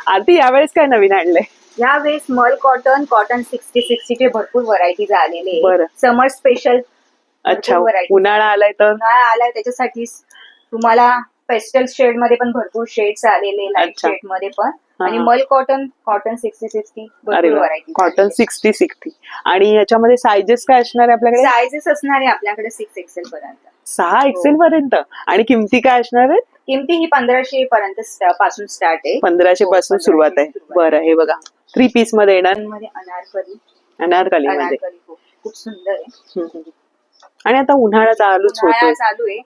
आरती यावेळेस काय नवीन आणलंय? यावेळेस मल कॉटन, कॉटन 60 चे भरपूर व्हरायटीज आलेले बरं. समर स्पेशल. अच्छा, उन्हाळा आलाय तर उन्हाळा आलाय त्याच्यासाठी तुम्हाला पेस्टल शेड मध्ये पण भरपूर शेड्स आलेले, लाईट शेड मध्ये पण. आणि मल कॉटन, कॉटन 60 भरपूर व्हरायटी. कॉटन 60 आणि याच्यामध्ये सायझेस काय असणार आहे आपल्याकडे? सायझेस असणार आहे आपल्याकडे 6 XL पर्यंत. 6 XL पर्यंत. आणि किमती काय असणार आहेत? किमती ही 1500 पर्यंत पासून स्टार्ट आहे. 1500 पासून सुरुवात आहे. बरं, हे बघा 3 पीस मध्ये येणार. अनारकली मध्ये खूप सुंदर आहे. आणि आता उन्हाळा चालूच होतो. चालू आहे.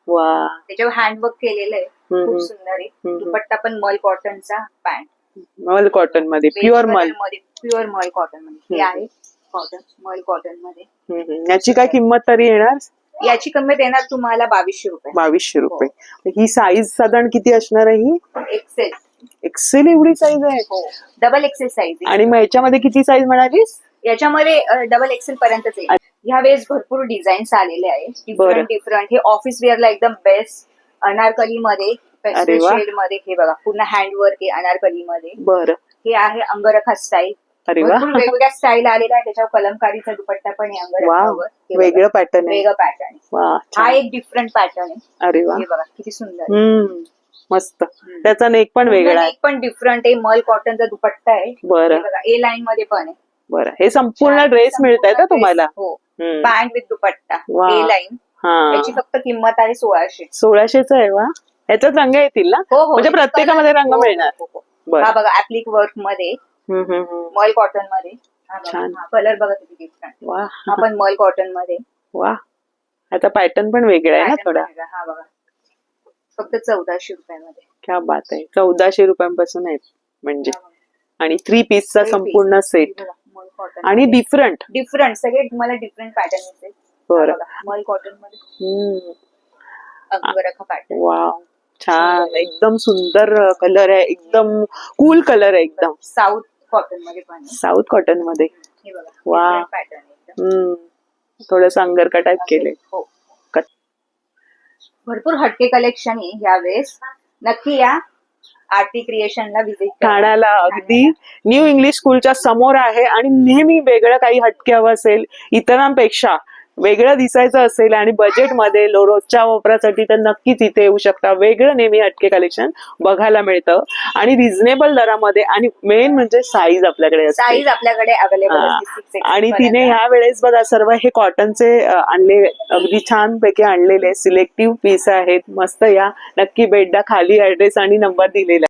वा, त्याच्यावर हँडवर्क केलेलं आहे, खूप सुंदर आहे. दुपट्टा पण मल कॉटनचा, पॅन्ट मल कॉटन मध्ये, प्युअर मल कॉटन मध्ये. हे आहे कॉटन, मल कॉटन मध्ये. याची काय किंमत तरी येणार? याची किंमत येणार तुम्हाला 2200 रुपये. 2200 रुपये. ही साईज साधारण किती असणार आहे? ही एक्सेल. एक्सेल एवढी साईज आहे? Double XL size. आणि मग याच्यामध्ये किती साईज म्हणालीस? याच्यामध्ये डबल एक्सेल पर्यंतच आहे. ह्या वेळेस भरपूर डिझाईन्स आलेले आहेत, डिफरंट. हे ऑफिस वेअरला एकदम बेस्ट. अनारकली मध्ये, पेस्टल शेड मध्ये. हे बघा पूर्ण हँडवर्क आहे अनारकली मध्ये. बरं. हे आहे अंगरखा स्टाईल. वेगवेगळ्या स्टाईल आलेल्या आहे. त्याच्यावर कलमकारीचा दुपट्टा पण आहे अंगरखावर. वेगळं पॅटर्न आहे. वेगळं पॅटर्न. हा एक डिफरंट पॅटर्न आहे. अरे वा, हे बघा किती सुंदर. मस्त. त्याचा नेक पण वेगळा आहे. नेक पण डिफरंट आहे. मल कॉटनचा दुपट्टा आहे. बरं. ए लाईन मध्ये पण आहे. बरं, हे संपूर्ण ड्रेस मिळत का तुम्हाला? हो, pant with dupatta, A line. याची फक्त किंमत आहे 1600. 1600 आहे. वा, ह्याच्यात रंग येतील ना? म्हणजे प्रत्येकामध्ये रंग मिळणार. हा बघा ऍप्लिक वर्क मध्ये, मल कॉटन मध्ये. कलर बघा किती डिफरंट. वा, हा पण मल कॉटन मध्ये. वा, ह्याचा पॅटर्न पण वेगळा आहे ना थोडा. हा बघा फक्त 1400 रुपयामध्ये. क्या बात आहे. 1400 रुपयांपासून आहेत म्हणजे. आणि 3 पीसचा संपूर्ण सेट. आणि डिफरंट सगळे तुम्हाला डिफरंट पॅटर्न असेल. बरं. मल कॉटन मध्ये अंगरखा पॅटर्न. वाव, छान. एकदम सुंदर कलर आहे. एकदम कूल कलर आहे. एकदम साऊथ कॉटन मध्ये पण. साऊथ कॉटन मध्ये. हे बघा वा, पॅटर्न. थोडस अंगरखा टाईप केले. भरपूर हटके कलेक्शन आहे यावेळेस. नक्की या आरती क्रिएशनला विजिट ठाण्याला. अगदी न्यू इंग्लिश स्कूलच्या समोर आहे. आणि नेहमी वेगळं काही हटके हवं असेल, इतरांपेक्षा वेगळं दिसायचं असेल आणि बजेटमध्ये रोजच्या वापरासाठी, तर नक्कीच इथे येऊ शकता. वेगळं नेहमी हटके कलेक्शन बघायला मिळतं आणि रिझनेबल दरामध्ये. आणि मेन म्हणजे साईज आपल्याकडे असते. साईज आपल्याकडे अवेलेबल असते. आणि तिने ह्या वेळेस बघा सर्व हे कॉटनचे आणले, अगदी छान पैकी आणलेले सिलेक्टिव्ह पीस आहेत. मस्त. या नक्की भेट द्या. खाली ऍड्रेस आणि नंबर दिलेला